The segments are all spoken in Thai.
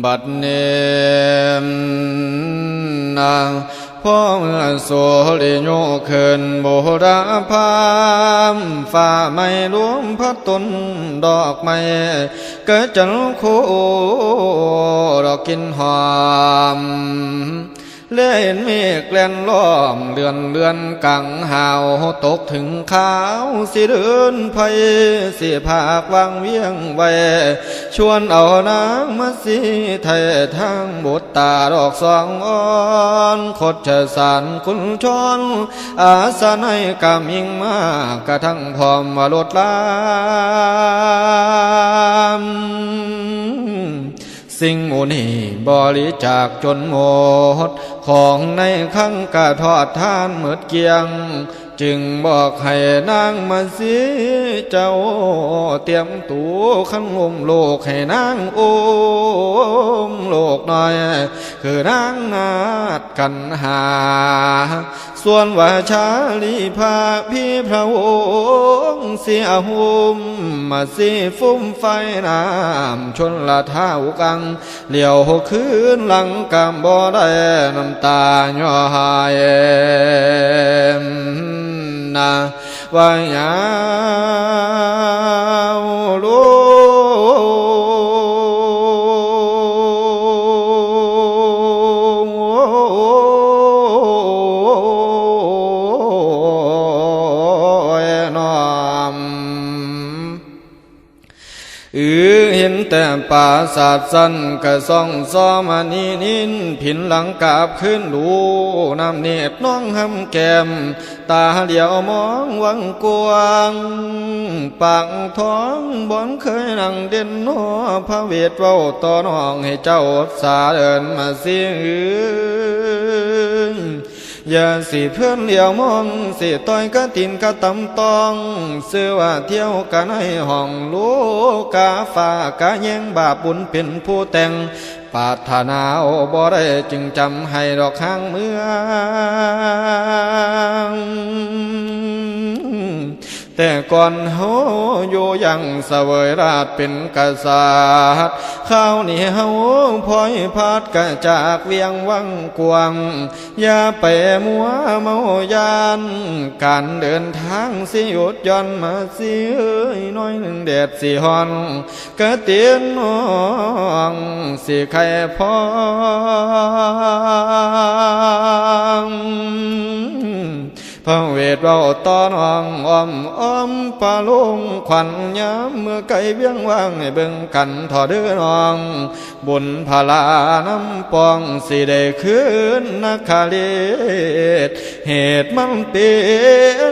บัดเนมนาพ่อโสริโยเขินโบราพามฝ่าไม่รวมพัดต้นดอกไม้เกิดจันโคดอกกินหอมเล่นเมฆแล่นล้อมเลือนกังหาวตกถึงขาวสิเดินไพสิภาควางเวียงไว้ชวนเอานางมาสิไทยทางบทตาดอกสองอ่อนขดเชสารคุณชอนอาสาในกำยิงมากกระทั่งพร้อมว่าลดลามสิ่งหมู่นี้บริจาคจนหมดของในขังกะทอดทานหมดเกียงจึงบอกให้นางมาสิเจ้าเตรียมตัวขันงมโลกให้นางโอมโลกหน่อยคือนางนาดกันหาส่วนว่าชาลีพาพี่พระองค์เสียหุมมาสิฟุ้มไฟน้ำชนละเท้ากังเหลียวคืนหลังกำบ่ได้น้ำตาย่อหายนาว่าอยาวลูเห็นแต่ป่าศาสตร์สั้นกะซ่องซ้อมานีนินผินหลังกาบขึ้นดูน้ำเนตรน้องหำแก้มตาเดียวมองวังกวางปากท้องบอนเคยนั่งเด่นนอพระเวทเว้าต่อน้องให้เจ้าสาเดินมาเสียอย่าสิเพื่อนเหลียวมองสิต้อยกะตินกะตำตองเสื้อว่าเที่ยวกันให้ห้องลูกาฟ้ากะแย่งบาปบุญเป็นผู้แต่งปาถนาโอบ่ได้จึงจำให้ดอกข้างเมืองแต่ก่อนเฮาอยู่ยังเสวยราชเป็นกษัตริย์ข้าวนี่เฮาพลอยพาดกะจากเวียงวังกวางอย่าไปมัวเมายานการเดินทางสิหยุดย่อนมาสิเอ้ยน้อยหนึ่งแดดสิฮอนกะเตียนน้องสิใครพองพระเวทเว้าต่อน้องอ้อมปาลงขวัญย้ำเมื่อไก่เบี้ยงว่างให้เบิ่งกันทอเด้อน้องบุญพลาน้ำปองสิได้คืนนักขาเลศเหตุมันเป็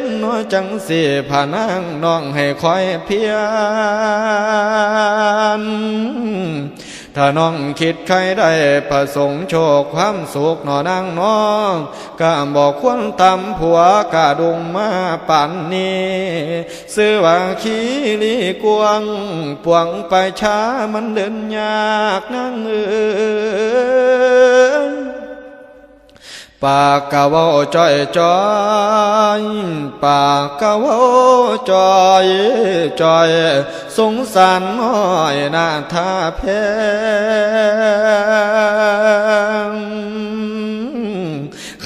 นน้อยจังสิพานางน้องให้คอยเพียรถ้าน้องคิดใครได้ประสงค์โชคความสุขหนอนางน้องก็บอกควรตำผัวกะดุงมาปั่นนี้ซื้อว่าขี้ลีกวงปวงไปช้ามันเดินยากนั่งปากกะว่าจ้อยจ้อยปากกะว่าจ้อยจ้อยสงสารน้อยหน้าท่าแพง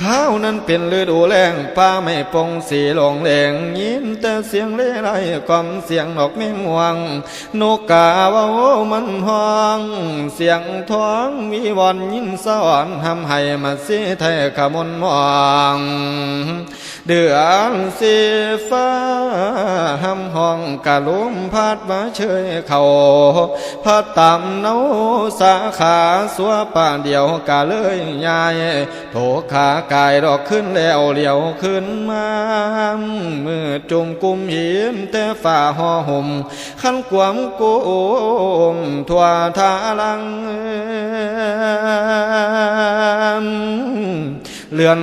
ข้าวนั้นเป็นฤดูแล้งป้าไม่ปงสีหลงแหลงยินแต่เสียงเล่ไรกล่อมเสียงนกแมงวงนกกาว่ามันห้องเสียงท้องมีวอนยินสอนทำให้มาสิไทยขมนมองเดือนสีฟ้าห้ำห้องกะลุ่มพัดมาเชยเขาพัดตามเนาสาขาสัวป่าเดียวกะเลยยายโถขากายดอกขึ้นแล้วเหลียวขึ้นมามือจุ่มกุมหินแต่ฝ่าห่อห่มขันกวมกุมทั่วทาลังเลื่อน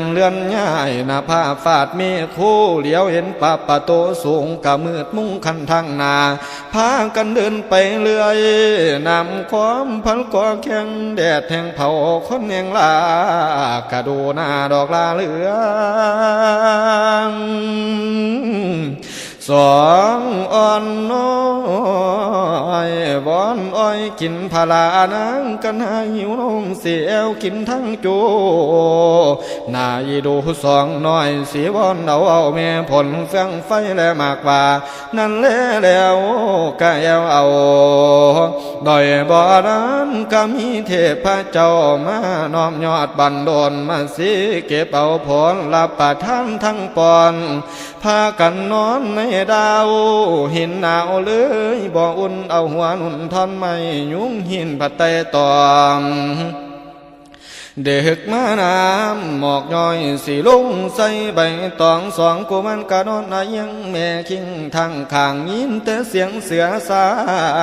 ง่ายหน้าผ้าฟาดมีคู่เหลียวเห็นป่าปะโตสูงกะมืดมุ่งคันทางนาพากันเดินไปเรื่อยนำความพันก่อแข็งแดดแห่งเผาคนแห่งลากะดูหน้าดอกลาเหลือง สองอ่อนน้อยบอนอ้อยกินพลานางกันหาหิวนมเสียวกินทั้งจูนายดูสองน้อยสีบอนเอาแม่ผลเฟืองไฟและมากว่านั่นแล้วก็เอาดอยบ่อนั้นก็มีเทพเจ้ามาน้อมยอดบันดลมาสิเก็บเอาผลรับประทานทั้งปอนพากันนอนในดาวหินหนาวเลยบ่อุ่นเอาหัวนุ่นทอนไม่ยุ่งหินผัดไตตอมเด็กมาน้ำหมอกย้อยสีลุงใส่ใบตองสองกูมันกะนอนยังแม่คิงทางข้างยินแต่เสียงเสือสา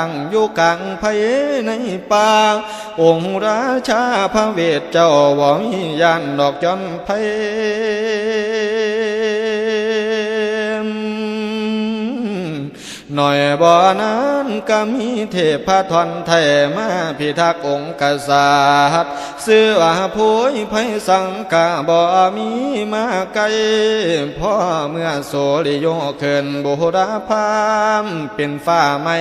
งอยู่กลางไผ่ในป่าองค์ราชาพระเวทเจ้าบ่มียานดอกจอนไผ่หน่อยบ่อนั้นก็มีเทพทอนไทยมาพิทักษ์องค์กษัตริย์เสื้อผู้ไพสังกะบ่มีมาไกลพ่อเมื่อโสริโยขึ้นบุราพามเป็นฟ้าใหม่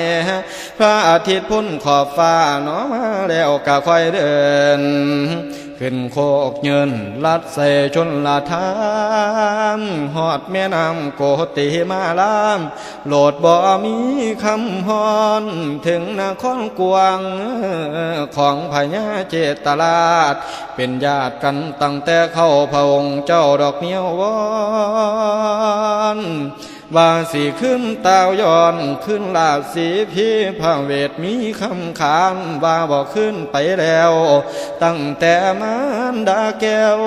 พระอาทิตย์พุ่นขอบฟ้าหนอมาแล้วก็ค่อยเดินขึ้นโคกเงินลัดใส่ชนละทามหอดแม่น้ำโกติมาลามโหลดบ่มีคำฮอนถึงนครกวางของพญาเจตราชเป็นญาติกันตั้งแต่เข้าพระองค์เจ้าดอกเมียววอนว่าสีขึ้นตาวย้อนขึ้นลาบสีพี่พระเวทมีคำขานว่าบอกขึ้นไปแล้วตั้งแต่มันดาแก้ว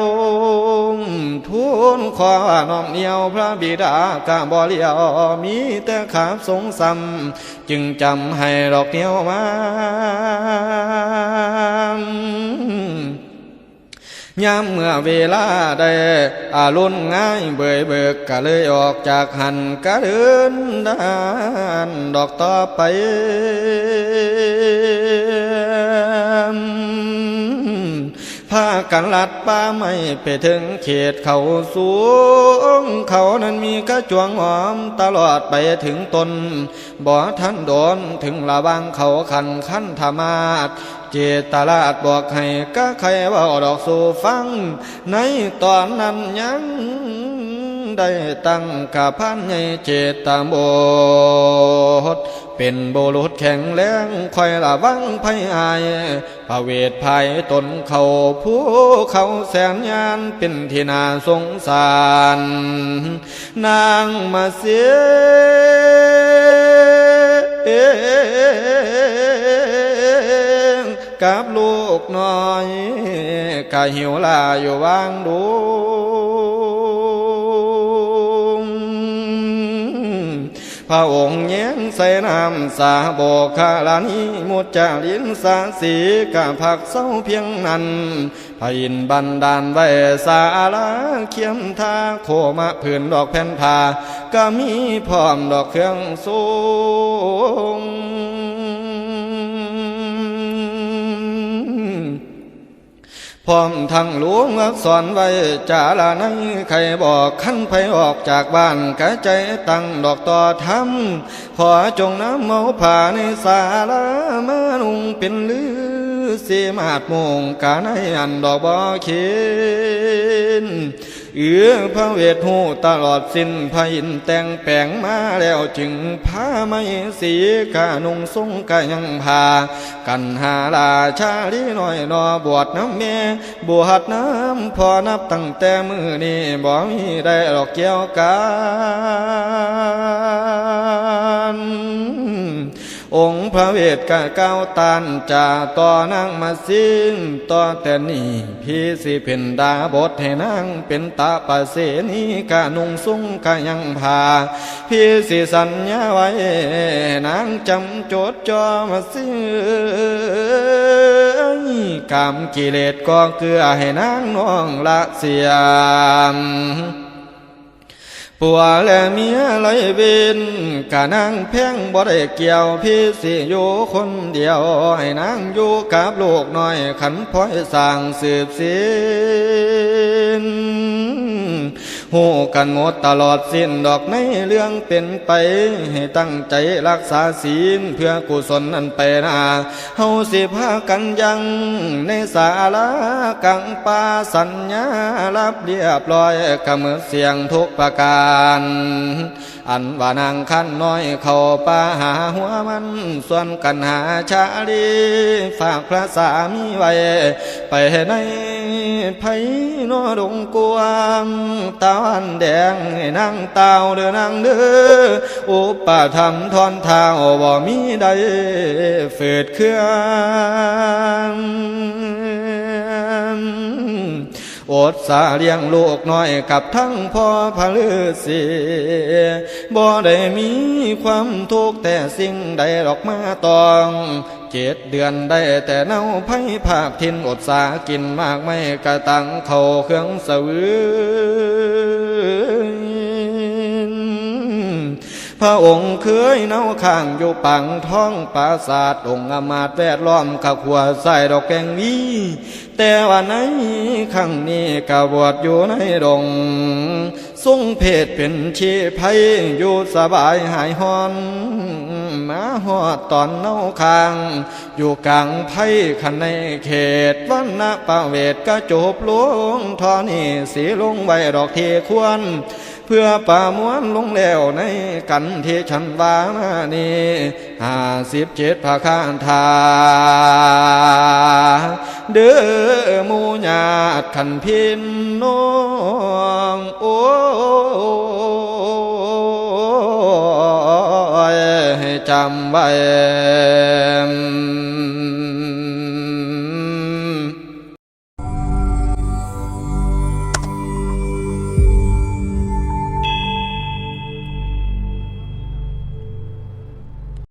ทูลขอน้อมเนียวพระบิดากะบ่เลียวมีแต่ขาบสงสัมจึงจำให้ดอกเนียวมายามเมื่อเวลาได้อารุณง่ายเบื่อเบิกก็เลยออกจากหันก็เดินด้านดอกต่อไปพากันลัดป่าไม่ไปถึงเขตเขาสูงเขานั้นมีกระจวงหอมตลอดไปถึงตนบ่ทันโดนถึงละบางเขาขันธมาศเจตราชบอกให้ก็ใครว่าดอกสู่ฟังในตอนนั้นยังได้ตั้งกะพันให้เจตโบสเป็นโบรุษแข็งแรงคอยระวังภัยอายพระเวทภัยตนเขาผู้เขาแสนยานเป็นที่น่าสงสารนางมาเสียกับลูกน้อยกะหิวลาอยู่วางดูพระองค์แย้งใส่น้ำสาโบกาลานีมุจจารินสาสีกะผักเศร้าเพียงนั้นพระอินทร์บันดาลไว้สาลาเขียมทาโคมะผืนดอกแผ่นผ้าก็มีพร้อมดอกเครื่องสูงพร้อมทั้งหลวงอักษรไว้จาลาในใครบอกขั้นไปออกจากบ้านกะใจตั้งดอกต่อทำขอจงน้ำเมาผ่าในศาลามานุงเป็นลือสีมาดมงกะในอันดอกบ่อเขีนพระเวทหูตลอดสิ้นพระอินทร์แต่งแปลงมาแล้วจึงพาไม่สีกะนุงทรงกะยังพากันหาราชาลีน้อยนอบวชน้ำแม่บวชน้ำพอนับตั้งแต่มือนี้บ่มีได้หรอกเกี่ยวกันองค์พระเวทกะเก้าตานจ่าต่อนางมาสิ้นต่อแต่นี้พี่สิเป็นดาบทให้นางเป็นตาปะเสนีกะนุงสุงกะยังพาพี่สิสัญญาไว้นางจำจดจ่อมาสิ้นกามกิเลสก็เกลือให้นางน้องละเสียผัวและเมียไหลเวนกะนางแพงบ่ได้เกี่ยวพี่สิอยู่คนเดียวให้นางอยู่กับลูกน้อยขันพ้อยสร้างสืบสินห หูกันหมดตลอดสิ้นดอกในเรื่องเป็นไปให้ตั้งใจรักษาศีลเพื่อกุศลนั้นไปนาเฮาสิพากันยังในศาลากลางป่าสัญญารับเรียบร้อยกะเหมือนเสียงทุกประการอันว่านางคันน้อยเข้าป่าหาหัวมันส่วนกันหาชาลีฝากพระสามีไว้ไปในไผนอดงกวางตาวันแดงให้นางเต่าเด้อนางเด้ออุปธรรมทอนเท้าบ่มีใดฝืดเครื่องอดสาเลี้ยงลูกน้อยกับทั้งพ่อพระฤาษีบ่ได้มีความทุกข์แต่สิ่งใดดอกมาต้อง7 เดือนได้แต่เน่าไผ่ภาคทินอดสากินมากไม่กระตังเข้าเครื่องเสวยพระองค์เคยเน่าข้างอยู่ปังท้องปราสาทองค์อมาตย์แวดล้อมขับหัวใส่ดอกแกงวีแต่ว่าในครั้งนี้กบวชอยู่ในดงทรงเพศเป็นชีไพอยู่สบายหายหอนมาหอดตอนเน่าข้างอยู่กลางไผ่ขันในเขตวันณประเวทกระจบลงทอนี่สีลงไว้ดอกเทควรเพื่อป่ามวนลงแล้วในกันที่ฉันว่านี้57 พระคานธาเด้อหมู่ญาติขันพินน้องโอ้ยให้จำไว้